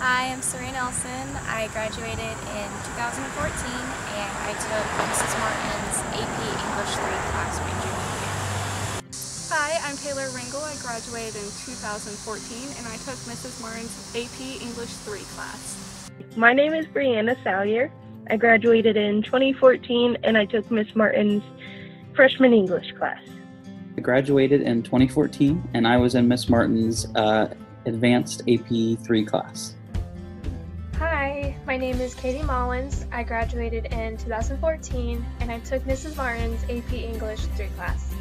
Hi, I'm Serene Nelson. I graduated in 2014 and I took Mrs. Martin's AP English 3 class my junior year. Hi, I'm Taylor Ringel. I graduated in 2014 and I took Mrs. Martin's AP English 3 class. My name is Brianna Salyer. I graduated in 2014 and I took Miss Martin's freshman English class. I graduated in 2014 and I was in Miss Martin's advanced AP 3 class. Hi, my name is Katie Mullins. I graduated in 2014 and I took Mrs. Martin's AP English 3 class.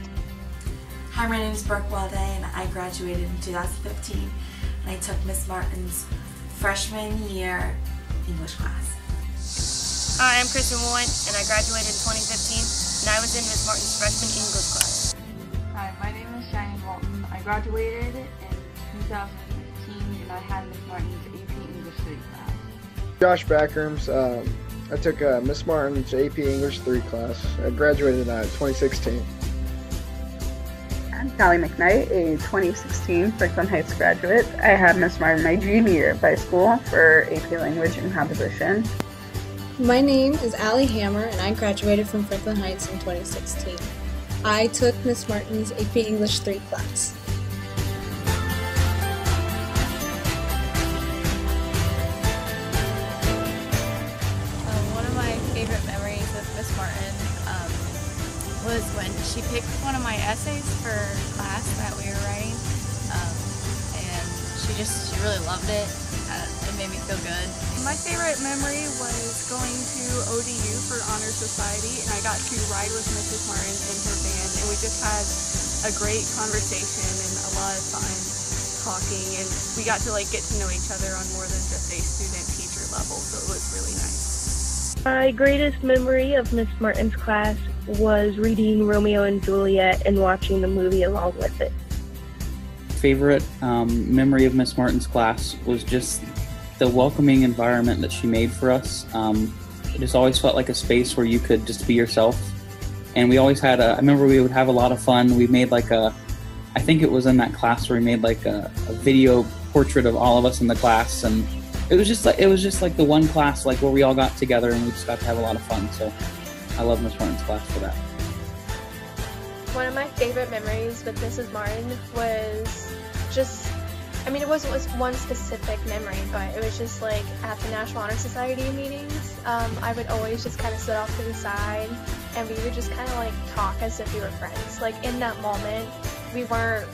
Hi, my name is Brooke Walde and I graduated in 2015 and I took Miss Martin's freshman year English class. Hi, I'm Kristen Woolen and I graduated in 2015 and I was in Miss Martin's freshman English class. Hi, my name is Shannon Walton. I graduated in 2015 and I had Miss Martin's AP English 3 class. Josh Backrams. I took Miss Martin's AP English 3 class. I graduated in 2016. I'm Callie McKnight, a 2016 Franklin Heights graduate. I had Miss Martin my junior year of high school for AP Language and Composition. My name is Allie Hammer and I graduated from Franklin Heights in 2016. I took Miss Martin's AP English 3 class. One of my favorite memories with Miss Martin was when she picked one of my essays for class that we were writing, and she really loved it. It made me feel good. My favorite memory was going to ODU for Honor Society, and I got to ride with Mrs. Martin in her van, and we just had a great conversation and a lot of fun talking, and we got to get to know each other on more than just a student-teacher level, so it was really nice. My greatest memory of Miss Martin's class was reading Romeo and Juliet and watching the movie along with it. Favorite memory of Miss Martin's class was just the welcoming environment that she made for us. It just always felt like a space where you could just be yourself. And we always had I remember we would have a lot of fun. We made I think it was in that class where we made a video portrait of all of us in the class, and it was just like the one class where we all got together and we just got to have a lot of fun. So I love Miss Martin's class for that. One of my favorite memories with Mrs. Martin was it wasn't one specific memory, but it was just at the National Honor Society meetings, I would always just kind of sit off to the side and we would just kind of talk as if we were friends. In that moment, we weren't,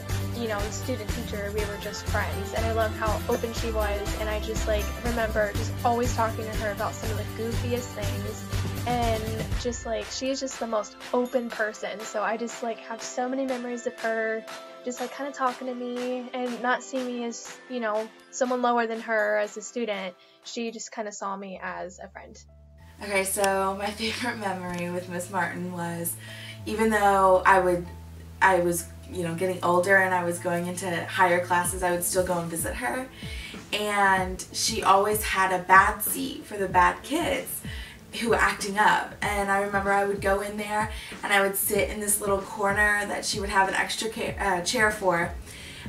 student teacher, we were just friends, and I loved how open she was, and I just remember just always talking to her about some of the goofiest things, and just she is just the most open person, so I just have so many memories of her just kind of talking to me and not seeing me as, someone lower than her as a student. She just kind of saw me as a friend. Okay, so my favorite memory with Miss Martin was, even though I was getting older and I was going into higher classes, I would still go and visit her, and she always had a bad seat for the bad kids who were acting up. And I remember I would go in there and I would sit in this little corner that she would have an extra chair for,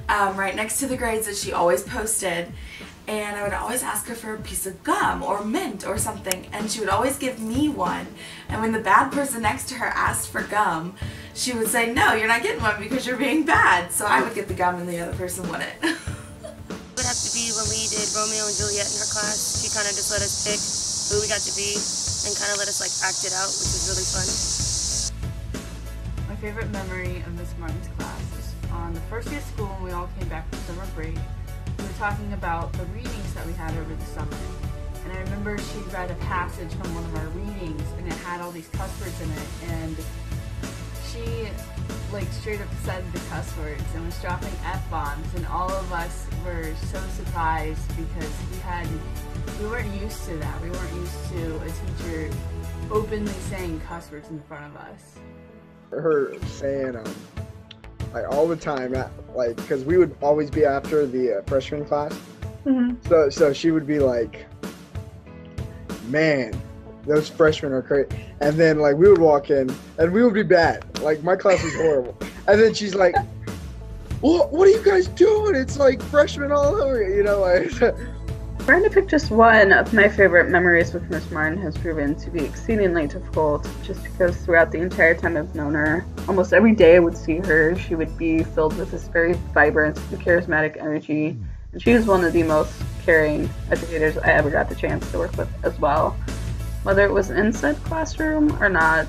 right next to the grades that she always posted, and I would always ask her for a piece of gum or mint or something, and she would always give me one. And when the bad person next to her asked for gum, she would say, "No, you're not getting one because you're being bad." So I would get the gum and the other person wouldn't. It would have to be when we did Romeo and Juliet in her class. She kind of just let us pick who we got to be and kind of let us act it out, which was really fun. My favorite memory of Miss Martin's class was on the first day of school when we all came back from summer break. We were talking about the readings that we had over the summer. And I remember she'd read a passage from one of our readings and it had all these cuss words in it, and she straight up said the cuss words and was dropping F-bombs, and all of us were so surprised because we weren't used to that. We weren't used to a teacher openly saying cuss words in front of us. Her saying all the time, because we would always be after the freshman class. Mm-hmm. So she would be like, "Man, those freshmen are crazy." And then we would walk in and we would be bad. My class was horrible. And then she's like, "What are you guys doing? It's freshmen all over," Trying to pick just one of my favorite memories with Miss Martin has proven to be exceedingly difficult, just because throughout the entire time I've known her, almost every day I would see her, she would be filled with this very vibrant and charismatic energy, and she was one of the most caring educators I ever got the chance to work with as well. Whether it was in said classroom or not,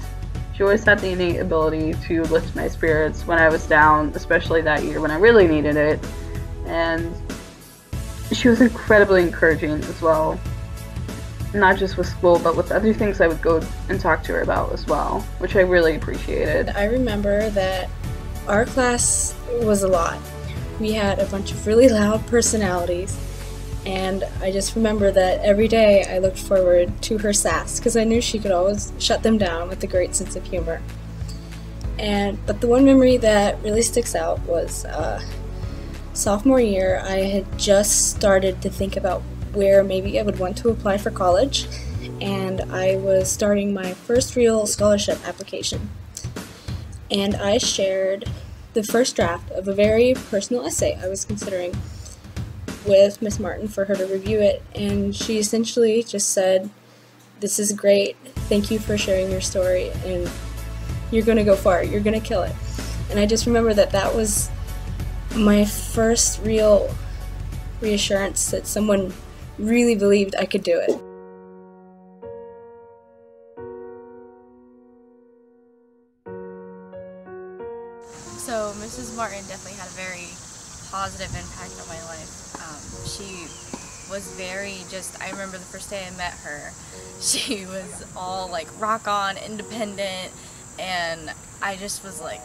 she always had the innate ability to lift my spirits when I was down, especially that year when I really needed it, and she was incredibly encouraging as well, not just with school, but with other things I would go and talk to her about as well, which I really appreciated. I remember that our class was a lot. We had a bunch of really loud personalities, and I just remember that every day I looked forward to her sass, because I knew she could always shut them down with a great sense of humor. But the one memory that really sticks out was sophomore year. I had just started to think about where maybe I would want to apply for college, and I was starting my first real scholarship application. And I shared the first draft of a very personal essay I was considering with Miss Martin for her to review it, and she essentially just said, "This is great, thank you for sharing your story, and you're gonna go far, you're gonna kill it." And I just remember that that was my first real reassurance that someone really believed I could do it. So Mrs. Martin definitely had a very positive impact on my life. She was very I remember the first day I met her, she was all like rock on, independent, and I just was like,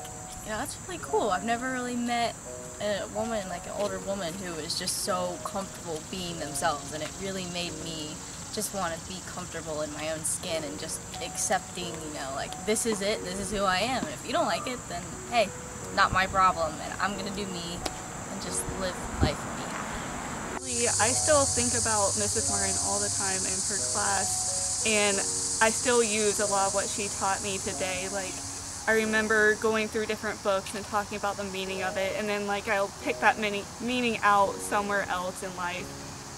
you know, that's really cool. I've never really met a woman, like an older woman, who is just so comfortable being themselves, and it really made me just want to be comfortable in my own skin and just accepting, you know, like, this is it, this is who I am, and if you don't like it, then hey, not my problem, and I'm gonna do me and just live life and be happy. I still think about Mrs. Martin all the time in her class, and I still use a lot of what she taught me today. Like, I remember going through different books and talking about the meaning of it, and then like I'll pick that meaning out somewhere else in life.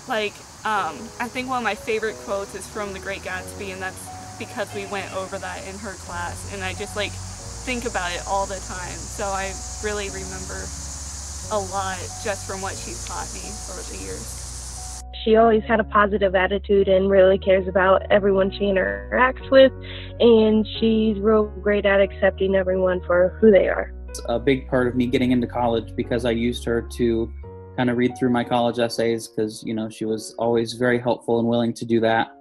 Like, I think one of my favorite quotes is from The Great Gatsby, and that's because we went over that in her class, and I just like think about it all the time. So I really remember a lot just from what she's taught me over the years. She always had a positive attitude and really cares about everyone she interacts with, and she's real great at accepting everyone for who they are. It's a big part of me getting into college because I used her to kind of read through my college essays, because, you know, she was always very helpful and willing to do that.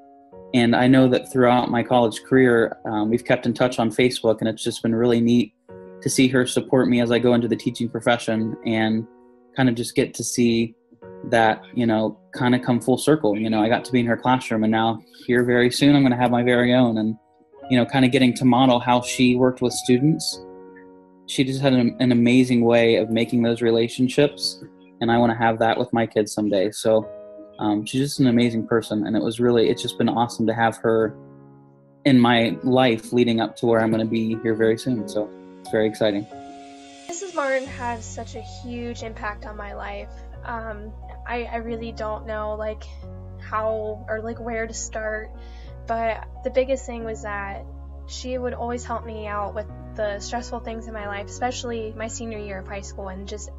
And I know that throughout my college career, we've kept in touch on Facebook, and it's just been really neat to see her support me as I go into the teaching profession and kind of just get to see that, you know, kind of come full circle. You know, I got to be in her classroom, and now here very soon I'm going to have my very own, and, you know, kind of getting to model how she worked with students. She just had an amazing way of making those relationships, and I want to have that with my kids someday. So she's just an amazing person, and it's just been awesome to have her in my life leading up to where I'm going to be here very soon. So it's very exciting. Mrs. Martin had such a huge impact on my life. I really don't know like how or like where to start, but the biggest thing was that she would always help me out with the stressful things in my life, especially my senior year of high school, and just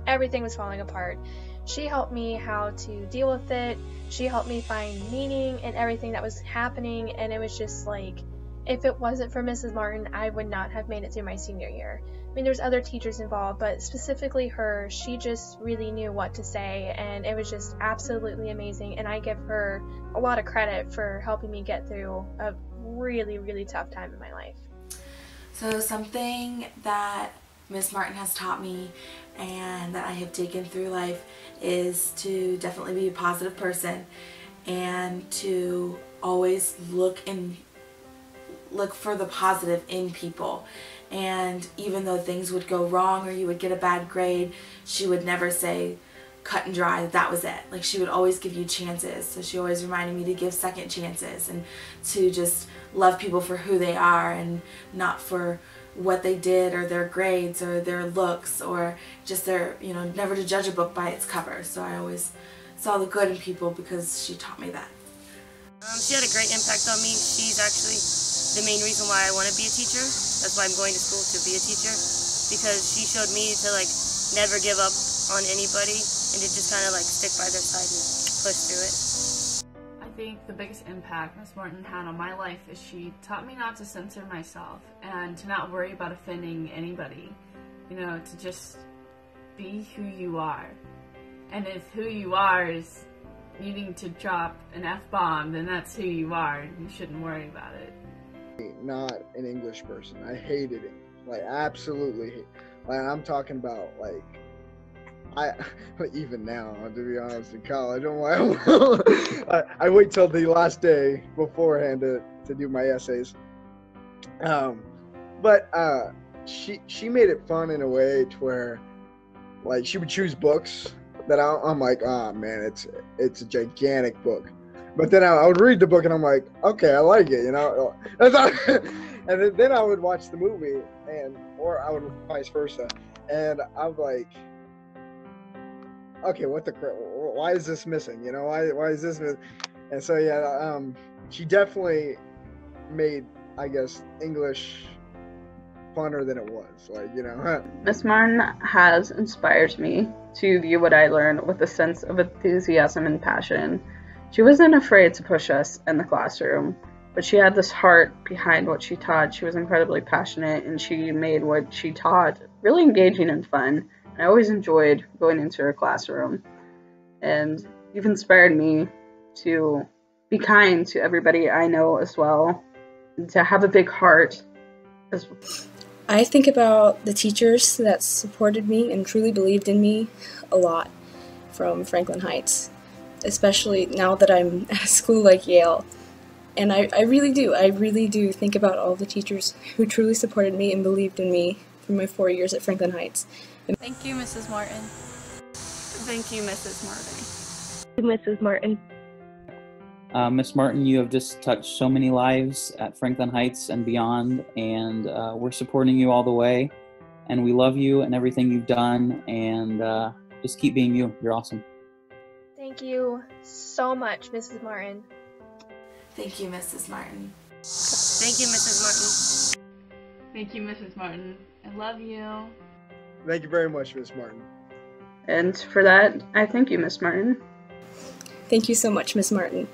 everything was falling apart. She helped me how to deal with it. She helped me find meaning in everything that was happening, and it was just like, if it wasn't for Mrs. Martin, I would not have made it through my senior year. I mean, there's other teachers involved, but specifically her, she just really knew what to say, and it was just absolutely amazing, and I give her a lot of credit for helping me get through a really, really tough time in my life. So something that Miss Martin has taught me and that I have taken through life is to definitely be a positive person, and to always look for the positive in people. And even though things would go wrong or you would get a bad grade, she would never say cut and dry that was it. Like, she would always give you chances. So she always reminded me to give second chances and to just love people for who they are and not for what they did or their grades or their looks or just their, you know, never to judge a book by its cover. So I always saw the good in people because she taught me that. She had a great impact on me. She's actually the main reason why I want to be a teacher. That's why I'm going to school, to be a teacher, because she showed me to like never give up on anybody and to just kind of like stick by their side and push through it. I think the biggest impact Miss Martin had on my life is she taught me not to censor myself and to not worry about offending anybody. You know, to just be who you are. And if who you are is needing to drop an F-bomb, then that's who you are. You shouldn't worry about it. Not an English person. I hated it. Like, absolutely hate. Like, I'm talking about, like, even now, to be honest, in college, I wait till the last day beforehand to do my essays. But she made it fun in a way to where, like, she would choose books that I'm like, oh man, it's a gigantic book. But then I would read the book and I'm like, okay, I like it, you know. And then I would watch the movie, or I would vice versa, and I'm like, okay, what the crap? Why is this missing? You know, why is this missing? And so yeah, she definitely made, I guess, English funner than it was, like, you know. Miss Martin has inspired me to view what I learned with a sense of enthusiasm and passion. She wasn't afraid to push us in the classroom, but she had this heart behind what she taught. She was incredibly passionate, and she made what she taught really engaging and fun. And I always enjoyed going into her classroom. And you've inspired me to be kind to everybody I know as well, and to have a big heart as well. I think about the teachers that supported me and truly believed in me a lot from Franklin Heights, especially now that I'm at a school like Yale. And I really do think about all the teachers who truly supported me and believed in me through my 4 years at Franklin Heights. Thank you, Mrs. Martin. Thank you, Mrs. Martin. Thank you, Mrs. Martin. Miss Martin, you have just touched so many lives at Franklin Heights and beyond, and we're supporting you all the way, and we love you and everything you've done, and just keep being you. You're awesome. Thank you so much, Mrs. Martin. Thank you, Mrs. Martin. Thank you, Mrs. Martin. Thank you, Mrs. Martin. I love you. Thank you very much, Miss Martin. And for that, I thank you, Miss Martin. Thank you so much, Miss Martin.